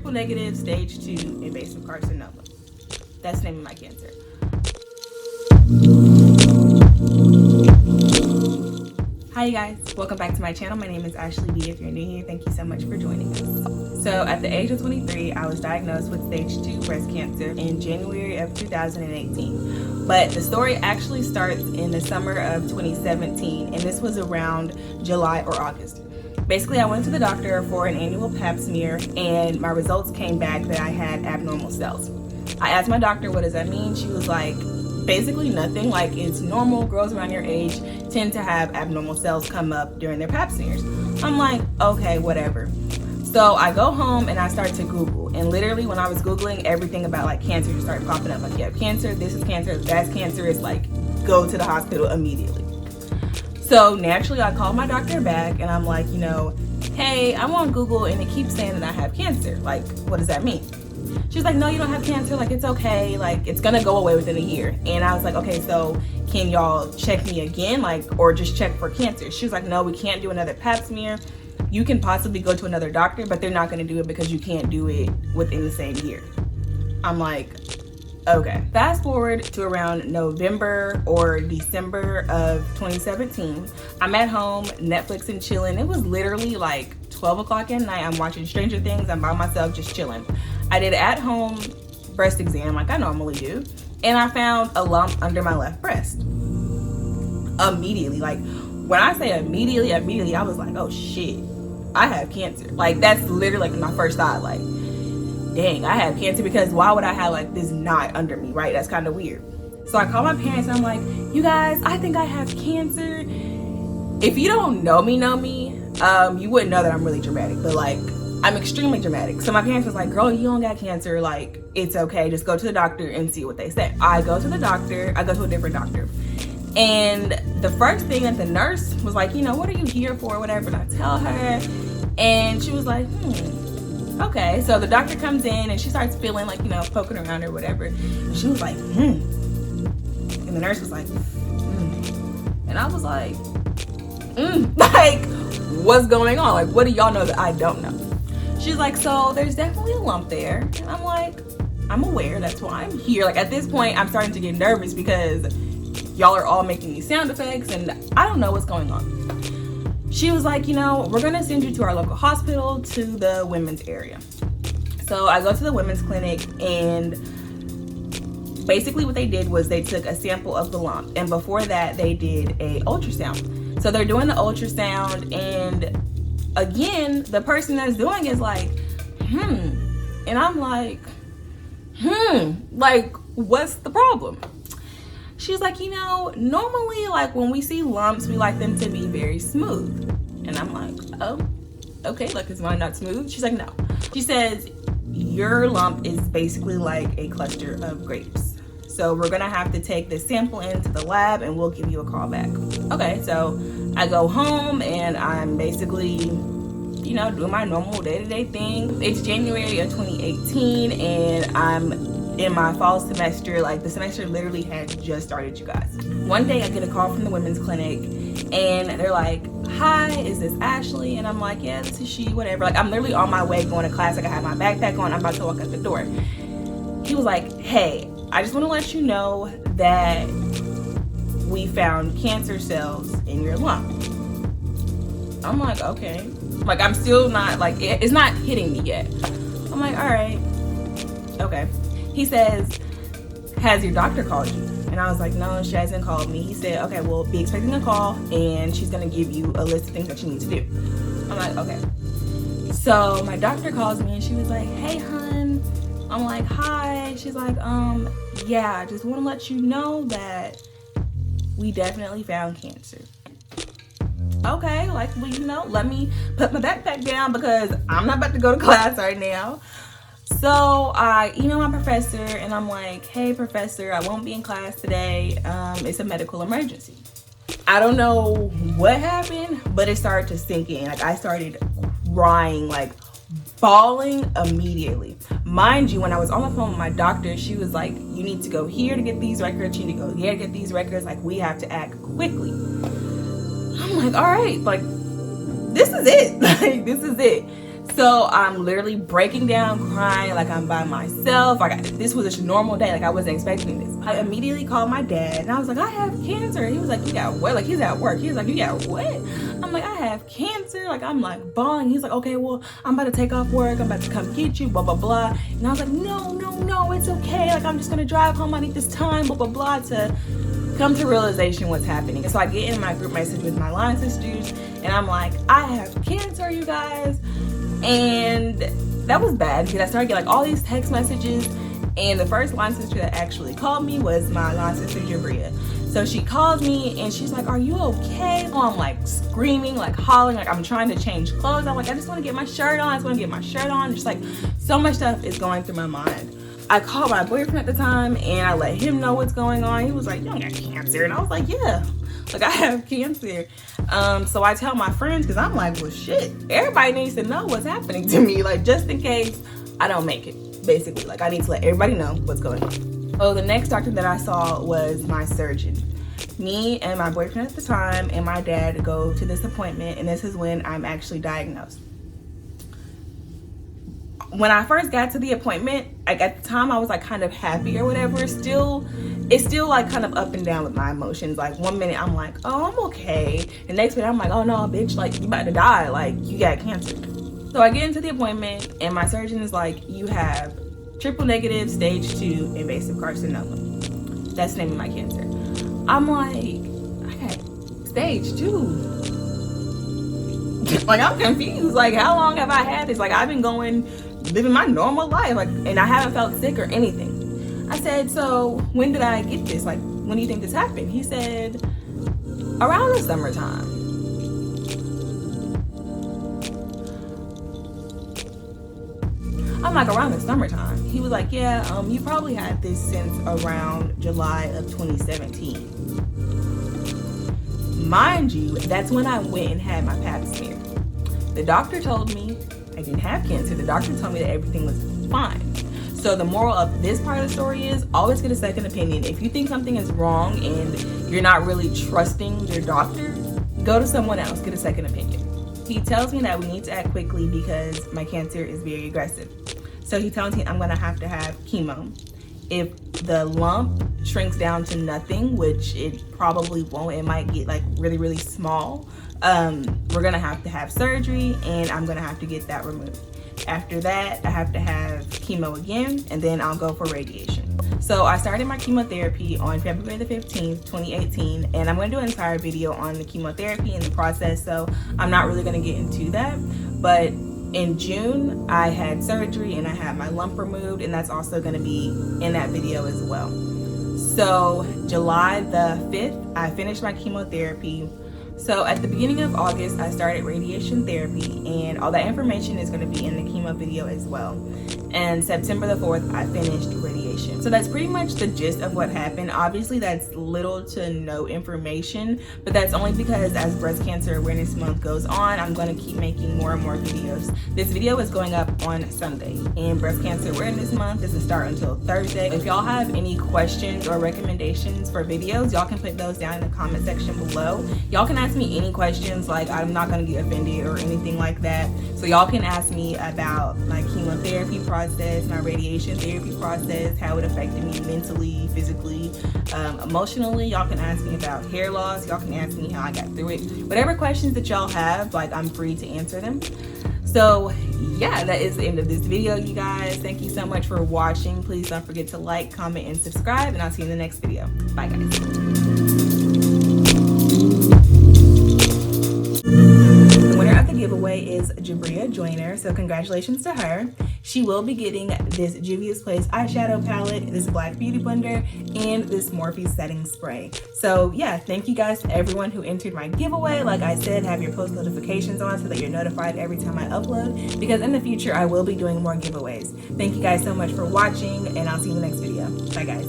triple negative stage 2 invasive carcinoma. That's the name of my cancer. Hi you guys, welcome back to my channel. My name is Ashley B. If you're new here, thank you so much for joining us. So at the age of 23, I was diagnosed with stage 2 breast cancer in January of 2018. But the story actually starts in the summer of 2017, and this was around July or August. Basically, I went to the doctor for an annual pap smear, and my results came back that I had abnormal cells. I asked my doctor, what does that mean? She was like, basically nothing, like it's normal, girls around your age tend to have abnormal cells come up during their pap smears. I'm like, okay, whatever. So I go home and I start to Google, and literally when I was Googling, everything about like cancer just started popping up. Like, you have cancer, this is cancer, that's cancer. It's like, go to the hospital immediately. So naturally I called my doctor back and I'm like, you know, hey, I'm on Google and it keeps saying that I have cancer. Like, what does that mean? She was like, no, you don't have cancer, like it's okay, like it's gonna go away within a year. And I was like, okay, so can y'all check me again, like, or just check for cancer? She was like, no, we can't do another pap smear. You can possibly go to another doctor, but they're not gonna do it because you can't do it within the same year. I'm like, okay. Fast forward to around November or December of 2017. I'm at home, Netflix and chilling. It was literally like 12 o'clock at night. I'm watching Stranger Things. I'm by myself, just chilling. I did an at-home breast exam like I normally do, and I found a lump under my left breast. Immediately, like when I say immediately, I was like, oh shit, I have cancer. Like that's literally like my first thought, like, dang, I have cancer, because why would I have like this knot under me, right? That's kind of weird. So I called my parents and I'm like, you guys, I think I have cancer. If you don't know me, you wouldn't know that I'm really dramatic, but like, I'm extremely dramatic. So my parents was like, girl, you don't got cancer, like it's okay, just go to the doctor and see what they say. I go to the doctor, I go to a different doctor. And the first thing that the nurse was like, you know, what are you here for, whatever, and I tell her, and she was like, okay. So the doctor comes in and she starts feeling like, you know, poking around or whatever. And she was like, and the nurse was like, and I was like, like, what's going on? Like, what do y'all know that I don't know? She's like, so there's definitely a lump there. And I'm like, I'm aware, that's why I'm here. Like at this point, I'm starting to get nervous because y'all are all making these sound effects and I don't know what's going on. She was like, you know, we're gonna send you to our local hospital, to the women's area. So I go to the women's clinic, and basically what they did was they took a sample of the lump, and before that they did a ultrasound. So they're doing the ultrasound, and again, the person that's doing is like, and I'm like, like, what's the problem? She's like, you know, normally, like, when we see lumps, we like them to be very smooth. And I'm like, oh, okay, like, is mine not smooth? She's like, no. She says, your lump is basically like a cluster of grapes. So we're gonna have to take this sample into the lab and we'll give you a call back. Okay, so I go home and I'm basically, you know, doing my normal day-to-day thing. It's January of 2018 and I'm in my fall semester. Like the semester literally had just started, you guys. One day I get a call from the women's clinic and they're like, hi, is this Ashley? And I'm like, yeah, this is she, whatever. Like I'm literally on my way going to class. Like I have my backpack on, I'm about to walk out the door. He was like, hey, I just want to let you know that we found cancer cells in your lump. I'm like, okay. Like I'm still not, like, it's not hitting me yet. I'm like, all right, okay. He says, has your doctor called you? And I was like, no, she hasn't called me. He said, okay, well, be expecting a call and she's gonna give you a list of things that you need to do. I'm like, okay. So my doctor calls me and she was like, hey, hun. I'm like, hi. She's like, yeah, I just wanna let you know that we definitely found cancer. Okay, like, well, you know, let me put my backpack down because I'm not about to go to class right now. So I email my professor and I'm like, hey professor, I won't be in class today. It's a medical emergency. I don't know what happened, but it started to sink in. Like I started crying, like bawling immediately. Mind you, when I was on the phone with my doctor, she was like, you need to go here to get these records, you need to go here to get these records, like we have to act quickly. I'm like, all right, like this is it. Like this is it. So I'm literally breaking down, crying, like I'm by myself. This was just a normal day, like I wasn't expecting this. I immediately called my dad and I was like, I have cancer. He was like, you got what? Like, he's at work. He was like, you got what? I'm like, I have cancer. Like, I'm like bawling. He's like, okay, well, I'm about to take off work. I'm about to come get you, blah, blah, blah. And I was like, no, it's okay. Like, I'm just gonna drive home. I need this time, blah, blah, blah, to come to realization what's happening. And so I get in my group message with my line sisters and I'm like, I have cancer, you guys. And that was bad because I started getting like all these text messages, and the first line sister that actually called me was my line sister Jabria. So she called me and she's like, are you okay? Oh, I'm like screaming, like hollering, like I'm trying to change clothes. I'm like, I just want to get my shirt on. I just want to get my shirt on. Just like so much stuff is going through my mind. I called my boyfriend at the time and I let him know what's going on. He was like, you don't got cancer. And I was like, yeah, like I have cancer. So I tell my friends, because I'm like, well, shit, everybody needs to know what's happening to me, like just in case I don't make it, basically. Like I need to let everybody know what's going on. So the next doctor that I saw was my surgeon. Me and my boyfriend at the time and my dad go to this appointment, and this is when I'm actually diagnosed. When I first got to the appointment, like at the time I was like kind of happy or whatever. It's still like kind of up and down with my emotions. Like one minute I'm like, oh, I'm okay. The next minute I'm like, oh no, bitch, like you about to die. Like you got cancer. So I get into the appointment and my surgeon is like, you have triple negative stage 2 invasive carcinoma. That's the name of my cancer. I'm like, I got stage 2. Like I'm confused. Like how long have I had this? Like I've been living my normal life, like, and I haven't felt sick or anything. I said, so when did I get this? Like, when do you think this happened? He said, around the summertime. I'm like, around the summertime? He was like, yeah, you probably had this since around July of 2017. Mind you, that's when I went and had my pap smear. The doctor told me I didn't have cancer. The doctor told me that everything was fine. So the moral of this part of the story is always get a second opinion. If you think something is wrong and you're not really trusting your doctor, go to someone else, get a second opinion. He tells me that we need to act quickly because my cancer is very aggressive. So he tells me I'm gonna have to have chemo. If the lump shrinks down to nothing, which it probably won't, it might get like really, really small, we're gonna have to have surgery and I'm gonna have to get that removed. After that, I have to have chemo again, and then I'll go for radiation. So I started my chemotherapy on February the 15th, 2018, and I'm gonna do an entire video on the chemotherapy and the process, so I'm not really gonna get into that. But in June, I had surgery and I had my lump removed, and that's also gonna be in that video as well. So July the 5th, I finished my chemotherapy. So at the beginning of August, I started radiation therapy, and all that information is going to be in the chemo video as well. And September the 4th, I finished radiation. So that's pretty much the gist of what happened. Obviously, that's little to no information, but that's only because as Breast Cancer Awareness Month goes on, I'm going to keep making more and more videos. This video is going up on Sunday, and Breast Cancer Awareness Month doesn't start until Thursday. If y'all have any questions or recommendations for videos, y'all can put those down in the comment section below. Y'all can ask me any questions, like I'm not going to get offended or anything like that. So y'all can ask me about my chemotherapy process, my radiation therapy process, how it affected me mentally, physically, emotionally. Y'all can ask me about hair loss. Y'all can ask me how I got through it. Whatever questions that y'all have, like I'm free to answer them. So yeah, that is the end of this video, you guys. Thank you so much for watching. Please don't forget to like, comment, and subscribe, and I'll see you in the next video. Bye, guys. Giveaway is Jabria Joyner, so congratulations to her. She will be getting this Juvia's Place eyeshadow palette, this Black Beauty Blender, and this Morphe setting spray. So yeah, thank you guys to everyone who entered my giveaway. Like I said, have your post notifications on so that you're notified every time I upload, because in the future I will be doing more giveaways. Thank you guys so much for watching, and I'll see you in the next video. Bye guys.